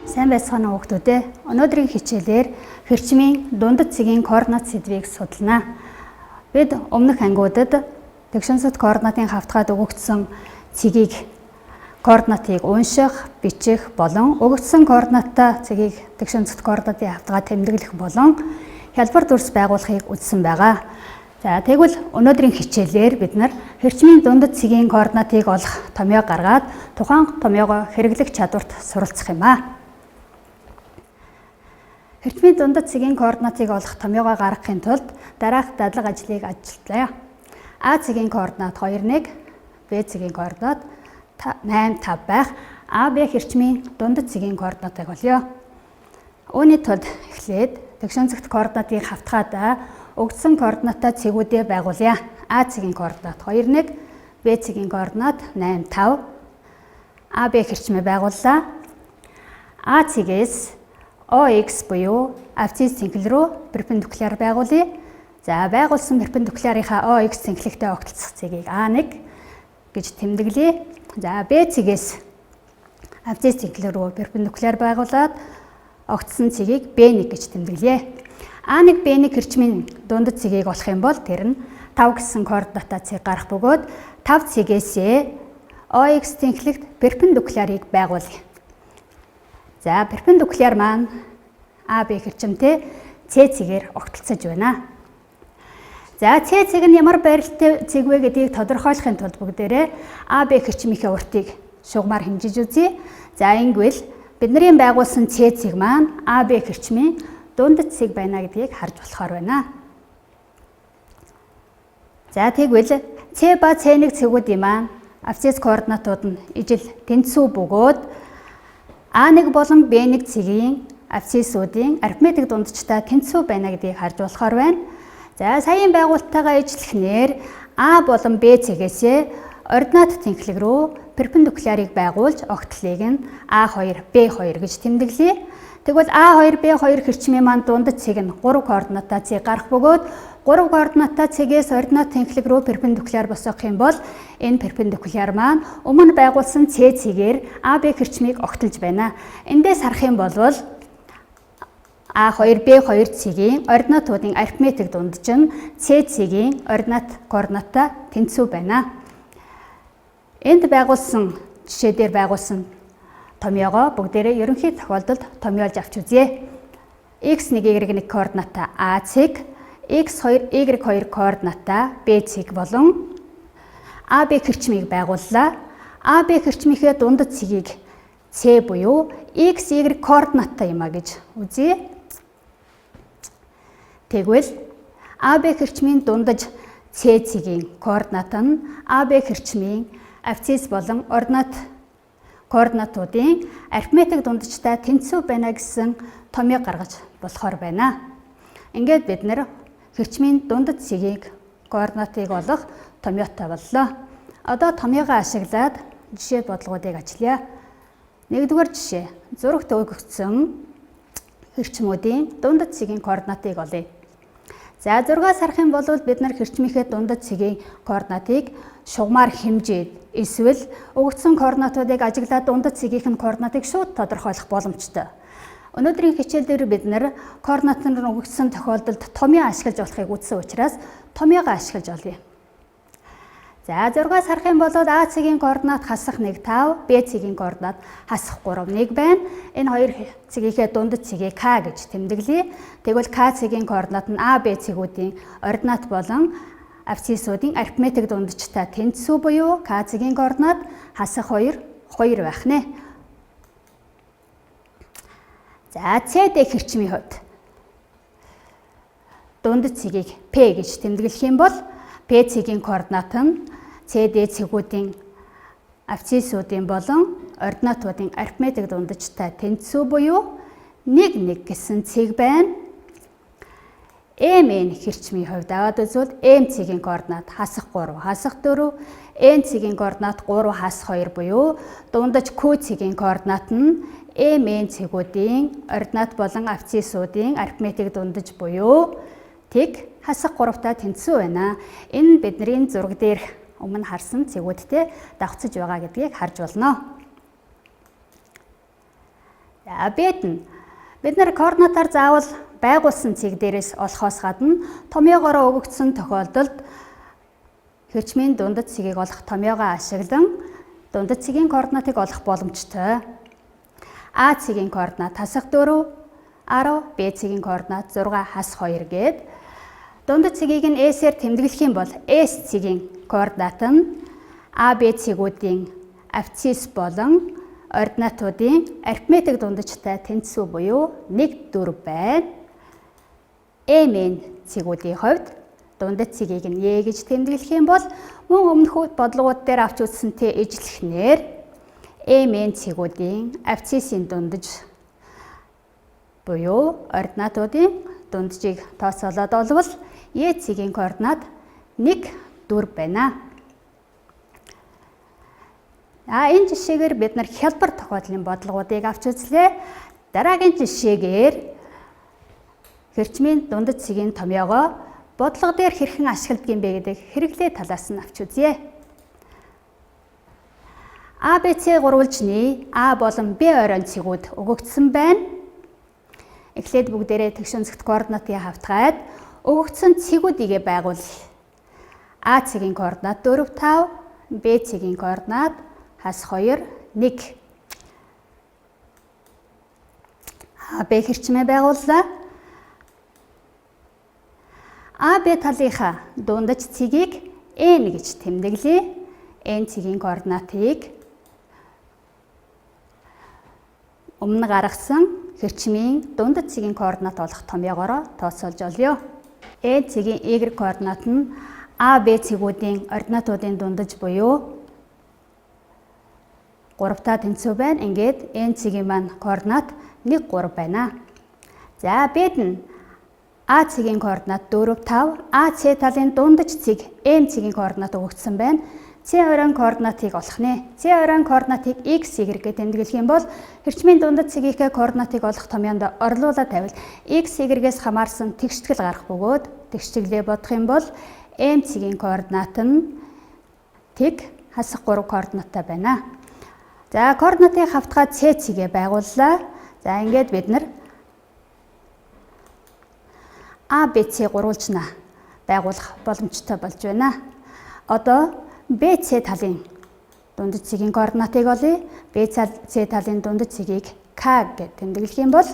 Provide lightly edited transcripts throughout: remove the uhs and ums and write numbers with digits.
Сайн байцгаана уу хүүхдүүд ээ. Өнөөдрийн хичээлээр хэрчмийн дундад цэгийн координат сэдвийг судална. Бид өмнөх ангиудад тэгшинсэд координатын хавтгаад өгөгдсөн цэгийг координатыг унших, бичих болон өгөгдсөн координаттай цэгийг тэгшинсэд координатын хавтгаад тэмдэглэх болон хялбар дүрс байгуулахыг үзсэн байгаа. За тэгвэл өнөөдрийн хичээлээр бид нар хэрчмийн дундад цэгийн координатыг олох томьёо гаргаад тухайн томьёогоо хэрэглэх чадварт суралцах юм аа. Хэрчмийн дундад цэгийн координатыг олох томьёогоо гаргахын тулд дараах дадлага ажлыг ажиллая. А цэгийн координат 21, Б цэгийн координат 8, 5 байх. А, Б хэрчмийн дундад цэгийн координатыг олё. Үүний тулд эхлээд тэгшинцэгт координатыг хавтгаад өгдсөн координаттай цэгүүдээ байгуулъя. А цэгийн координат 21, Б цэгийн координат 8, 5. А, Б хэрчмээ байгууллаа. А цэгээс OX буюу абсцисс цэнхэл рүү перпендикуляр байгуулъя. За байгуулсан перпендикулярынхаа OX цэнхлэгтэй огтлцох цэгийг A1 гэж тэмдэглэе. За B цэгээс абсцисс цэнхэл рүү перпендикуляр байгуулад огтсон цэгийг B1 гэж тэмдэглэе. A1 B1 хэрчмийн дундад цэгийг олох юм бол тэр нь 5 гэсэн координаттай цэг гарах бөгөөд 5 цэгээсээ OX цэнхлэгт перпендикулярыг байгуулъя. За перпендикуляр маань AB хэрчмтэй C цэгээр огтлцож байна. За C цэг нь ямар байралтай цэг вэ гэдгийг тодорхойлохын тулд бүгдээрээ AB хэрчмийнхээ уртыг шугамар хэмжиж үзье. За ингэвэл бидний байгуулсан C цэг маань AB хэрчмийн дундад цэг байна гэдгийг харж болохоор байна. За тэгвэл C ба C1 цэгүүдийн маань абсцисс координатууд нь ижил тэнцүү бөгөөд A1 болон B1 цэгийн абсциссуудын арифметик дундчтай тэнцүү байна гэдгийг харж болохоор байна. За саяын байгууллагатайгаа ижилхнээр A болон B цэгээсээ ординат цэнхлэг рүү перпендикулярыг байгуулж огтлыг нь A2, B2 гэж тэмдэглэе. Тэгвэл A2, B2 хэрчмийн маань дундад цэг нь 3 координаттай цэг гарах бөгөөд 3 координаттай цэгээс ординат цэнхлэг рүү перпендикуляр босгох юм бол энэ перпендикуляр маань өмнө байгуулсан C цэгээр AB хэрчмийг огтлж байна. Эндээс харах юм бол A2, B2 цэгийн ординатуудын арифметик дундч нь C цэгийн ординат координаттай тэнцүү байна. Энд байгуулсан жишээ дээр байгуулсан томьёогоо бүгдээрээ ерөнхий тохиолдолд томьёолж авч үзье. X1, Y1 координаттай A цэг, X2, Y2 координаттай B цэг болон AB хэрчмийг байгууллаа. AB хэрчмийнхээ дундад цэгийг C буюу X, Y координаттай юм а гэж үзье. Тэгвэл AB хэрчмийн дундаж C цэгийн координат нь AB хэрчмийн абсцисс болон ординат координатуудын арифметик дундчтай тэнцүү байна гэсэн томьёо гаргаж болохоор байна. Ингээд бид нэр хэрчмийн дундад цэгийг координатыг олох томьёотой боллоо. Одоо томьёогоо ашиглаад жишээ бодлогуудыг ажиллая. Нэгдүгээр жишээ. Зурагт өгөгдсөн хэрчмүүдийн дундад цэгийн координатыг олъё. За зургаас харах юм бол бид нар хэрчмийнхээ дундад цэгийн координатыг шугамар хэмжээд эсвэл өгөгдсөн координатуудыг ажиглаад дундад цэгийнх нь координатыг шууд тодорхойлох боломжтой. Өнөөдрийн хичээлдээр бид нар координат нь өгөгдсөн тохиолдолд томьёо ашиглаж болохыг үзсэн учраас томьёогоо ашиглаж олъё. За зургаас харах юм бол А цэгийн координат хасах 1, 5, Б цэгийн координат хасах 3, 1 байна. Энэ хоёр цэгийнхээ дундад цэгийг К гэж тэмдэглэе. Тэгвэл К цэгийн координат нь А, Б цэгүүдийн ординат болон абсциссуудын арифметик дундчтай тэнцүү буюу К цэгийн координат хасах 2, 2 байх нэ. За CD хэрчмийн хувьд дундад цэгийг P гэж тэмдэглэх юм бол P цэгийн координат нь CD цэгүүдийн абсциссуудын болон ординатуудын арифметик дундчтай тэнцүү буюу 1, 1 гэсэн цэг байна. MN хэрчмийн хувьд аваад үзвэл M цэгийн координат хасах 3, хасах 4, N цэгийн координат 3, хасах 2 буюу дундаж Q цэгийн координат нь MN цэгүүдийн ординат болон абсциссуудын арифметик дундаж буюу тэг хасах 3-тай тэнцүү байна. Энэ бидний зураг дээр өмнө харсан цэгүүдтэй давхцаж байгаа гэдгийг харж болно. За Б-д нь бид нар координатаар заавал байгуулсан цэг дээрээс олохоос гадна томьёогоороо өгөгдсөн тохиолдолд хэрчмийн дундад цэгийг олох томьёогоо ашиглан дундад цэгийн координатыг олох боломжтой. А цэгийн координат хасах 4 10, Б цэгийн координат 6 хасах 2 гээд дундад цэгийг нь S-ээр тэмдэглэх юм бол S цэгийн координат нь А, Б цэгүүдийн абсцисс болон ординатуудын арифметик дундажтай тэнцүү буюу 1, 4 байна. Мн цэгүүдийн хувьд дундад цэгийг нь Е гэж тэмдэглэх юм бол мөн өмнөх бодлогууд дээр авч үзсэнтэй ижилхнээр Мн цэгүүдийн абсциссын дундаж буюу ординатуудын дунджийг тооцоолоод олвол Е цэгийн координат 1, 4 байна. Энэ жишээгээр бид нар хялбар тохиолдлын бодлогуудыг авч үзлээ. Дараагийн жишээгээр хэрчмийн дундад цэгийн томьёогоо бодлого дээр хэрхэн ашигладаг юм бэ гэдэг хэрэглээ талаас нь авч үзье. А, Б, С гурвалжны А болон Б оройн цэгүүд өгөгдсөн байна. Эхлээд бүгдээрээ тэгш өнцөгт координатыг хавтгаад өгөгдсөн цэгүүдийг байгуулъя. А цэгийн координат 4, 5, Б цэгийн координат хас 2, 1. А, Б хэрчмээ байгууллаа. А, Б талынхаа дундаж цэгийг N гэж тэмдэглэе. N цэгийн координатыг өмнө гаргасан хэрчмийн дундад цэгийн координат олох томьёогоороо тооцоолж олё. N цэгийн Y координат нь А, Б цэгүүдийн ординатуудын дундаж буюу 3-таа тэнцүү байна. Ингээд N цэгийн маань координат 1, 3 байна. За Б-д нь А цэгийн координат 4, 5, А, С талын дундаж цэг М цэгийн координат өгөгдсөн байна. С оройн координатыг олох нэ. С оройн координатыг X, Y гэж тэмдэглэх юм бол хэрчмийн дундад цэгийнхээ координатыг олох томьёонд орлуулаад тавил X, Y-гээс хамаарсан тэгштгэл гарах бөгөөд тэгштэглээ бодох юм бол М цэгийн координат нь тэг хасах 3 координаттай байна. За координатыг хавтгаад С цэгээ байгууллаа. За ингээд бид нар А, Б, С гурвалжнаа байгуулах боломжтой болж байна. Одоо Б, С талын дундад цэгийн координатыг олъё. Б, С талын дундад цэгийг К гэж тэмдэглэх юм бол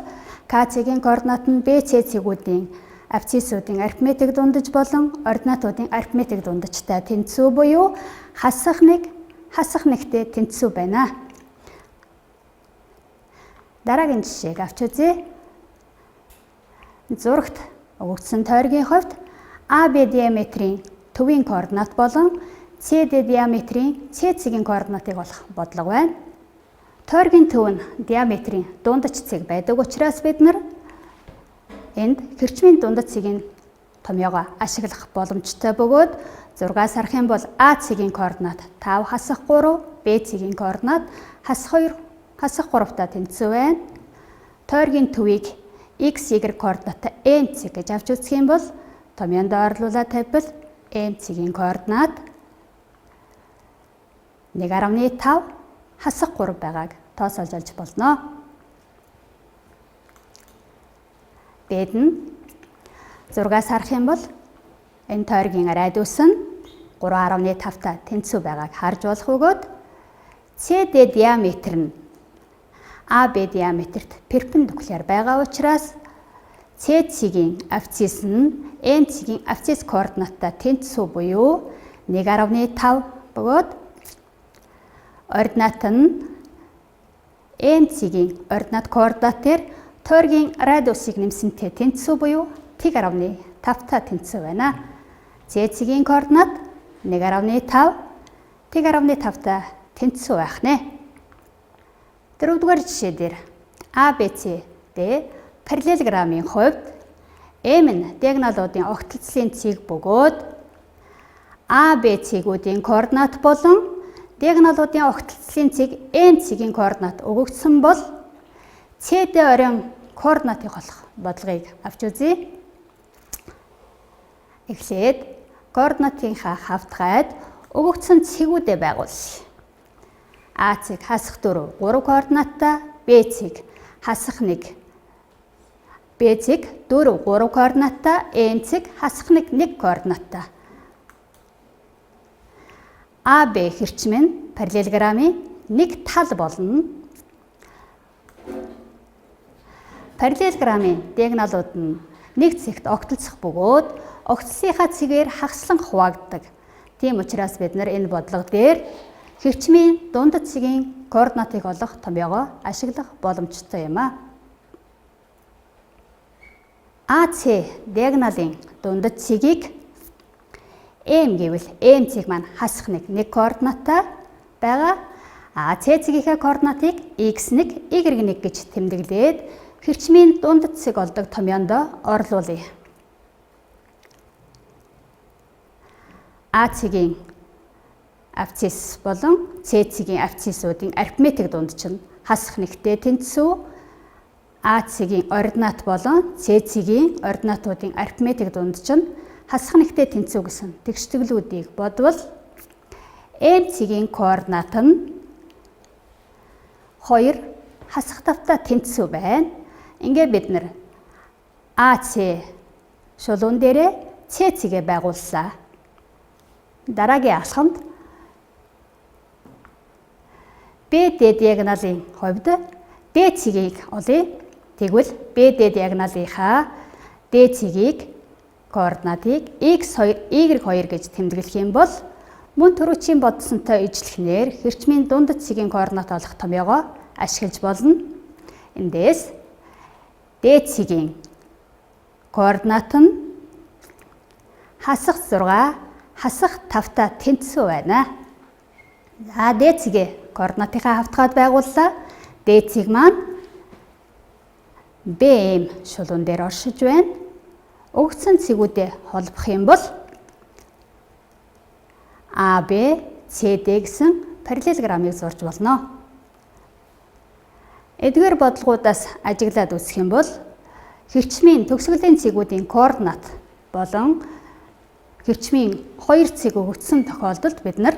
К цэгийн координат нь Б, С цэгүүдийн абсциссуудын арифметик дундаж болон ординатуудын арифметик дундажтай тэнцүү буюу хасах 1, хасах 1-тэй тэнцүү байна. Дараагийн жишээг авч үзье. Зурагт өгөгдсөн тойргийн хувьд АБ диаметрийн төвийн координат болон CD диаметрийн С цэгийн координатыг олох бодлого байна. Тойргийн төв нь диаметрийн дундаж цэг байдаг учраас бид нар энд хэрчмийн дундаж цэгийн томьёогоо ашиглах боломжтой бөгөөд 6-аас харах юм бол А цэгийн координат 5 хасах 3, Б цэгийн координат хасах 2, хасах 3-таа тэнцүү байна. Тойргийн төвийг X, Y координаттай N цэг гэж авч үзэх юм бол томьёонд орлуулаад тавьбал N цэгийн координат 1.5 хасах 3 байгааг тооцоолж олж болно. Б-д нь 6-аас харах юм бол энэ тойргийн радиус нь 3.5-таа тэнцүү байгааг харж болох бөгөөд CD диаметр нь АБ диаметрт перпендикуляр байгаа учраас С цэгийн абсцисс нь N цэгийн абсцисс координаттай тэнцүү буюу 1.5 бөгөөд ординат нь N цэгийн ординат координатээр тойргийн радиусыг нэмсэнтэй тэнцүү буюу тэг.5-таа тэнцүү байна. С цэгийн координат 1.5, тэг.5-таа тэнцүү байх нэ. Дөрөвдүгээр жишээ дээр ABCD параллелограммын хувьд M нь диагоналуудын огтлцлын цэг бөгөөд AB цэгүүдийн координат болон диагоналуудын огтлцлын цэг N цэгийн координат өгөгдсөн бол CD оройн координатыг олох бодлогыг авч үзье. Эхлээд координатынхаа хавтгаад өгөгдсөн цэгүүдээ байгуулъя. А цэг хасах 4 координаттай, Б цэг хасах 1. Б цэг 4 3 координаттай, М цэг хасах 1 координаттай. АБ хэрчим нь параллелограммын нэг тал болно. Параллелограммын диагоналууд нь нэг цэгт огтлцох бөгөөд огтлсныхаа цэгээр хагаслан хуваагддаг. Тийм учраас бид нар энэ бодлого дээр хэрчмийн дундад цэгийн координатыг олох томьёогоо ашиглах боломжтой юм а. АЦ диагоналын дундад цэгийг М гэвэл М цэг маань хасах 1 координаттай байгаа. АЦ цэгийнхээ координатыг x1, y1 гэж тэмдэглээд хэрчмийн дундад цэг олдог томьёонд орлуулъя. А цэгийн абсцисс болон С цэгийн абсциссуудын арифметик дунд чинь хасах 1-тэй тэнцүү. А цэгийн ординат болон С цэгийн ординатуудын арифметик дунд чинь хасах 1-тэй тэнцүү гэсэн тэгштэглүүдийг бодвол М цэгийн координат нь 2 хасах тавтай тэнцүү байна. Ингээд бид нар АЦ шулуун дээрээ С цэгээ байгууллаа. Дараагийн алхамд БД диагоналын хувьд Д цэгийг олъё. Тэгвэл БД диагоналынхаа Д цэгийг координатыг x2, y2 гэж тэмдэглэх юм бол мөн түрүүчийн бодсонтой ижилхнээр хэрчмийн дундад цэгийн координат олох томьёогоо ашиглаж болно. Эндээс Д цэгийн координат нь хасах 6, хасах 5-та тэнцүү байна. За Д цэгээ координатынхаа хавтгаад байгууллаа. Д цэг маань БМ шулуун дээр оршиж байна. Өгсөн цэгүүдэд холбох юм бол АБ CD гэсэн параллелограммыг зурж болно. Эдгээр бодлогуудаас ажиглаад үзэх юм бол хэрчмийн төгсгөлийн цэгүүдийн координат болон хэрчмийн 2 цэг өгөгдсөн тохиолдолд бид нар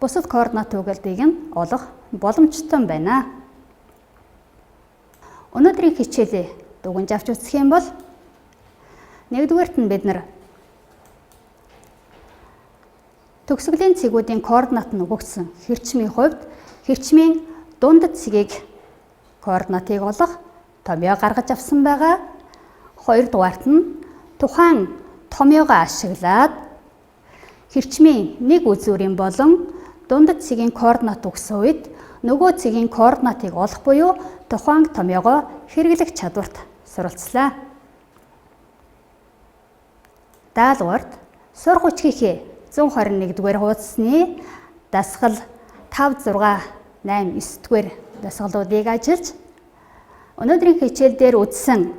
бусад координат угалдыг нь олох боломжтой байна. Өнөөдрийн хичээлээ дүгнж авч үзэх юм бол нэгдүгээрт нь бид нар төгсгөлийн цэгүүдийн координат нь өгөгдсөн хэрчмийн хувьд хэрчмийн дундад цэгийг координатыг олох томьёо гаргаж авсан байгаа. Хоёрдугаарт нь тухайн томьёогоо ашиглаад хэрчмийн нэг үзүүрийн болон дундад цэгийн координат өгсөн үед нөгөө цэгийн координатыг олох буюу тухайн томьёогоо хэрэглэх чадварт суралцлаа. Даалгаварт сурах хүчийнхээ 121-р хуудасны дасгал 5, 6, 8, 9-р дасгалуудыг ажиллаж өнөөдрийн хичээл дээр үзсэн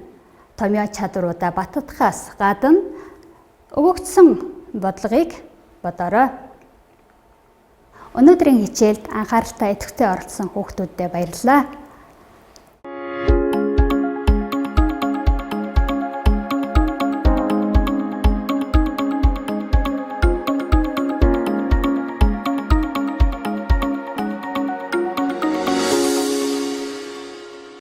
томьёо чадваруудаа баттгахаас гадна өгөгдсөн бодлогыг бодоорой. Өнөөдрийн хичээлд анхааралтай идэвхтэй оролцсон хүүхдүүдэд баярлалаа.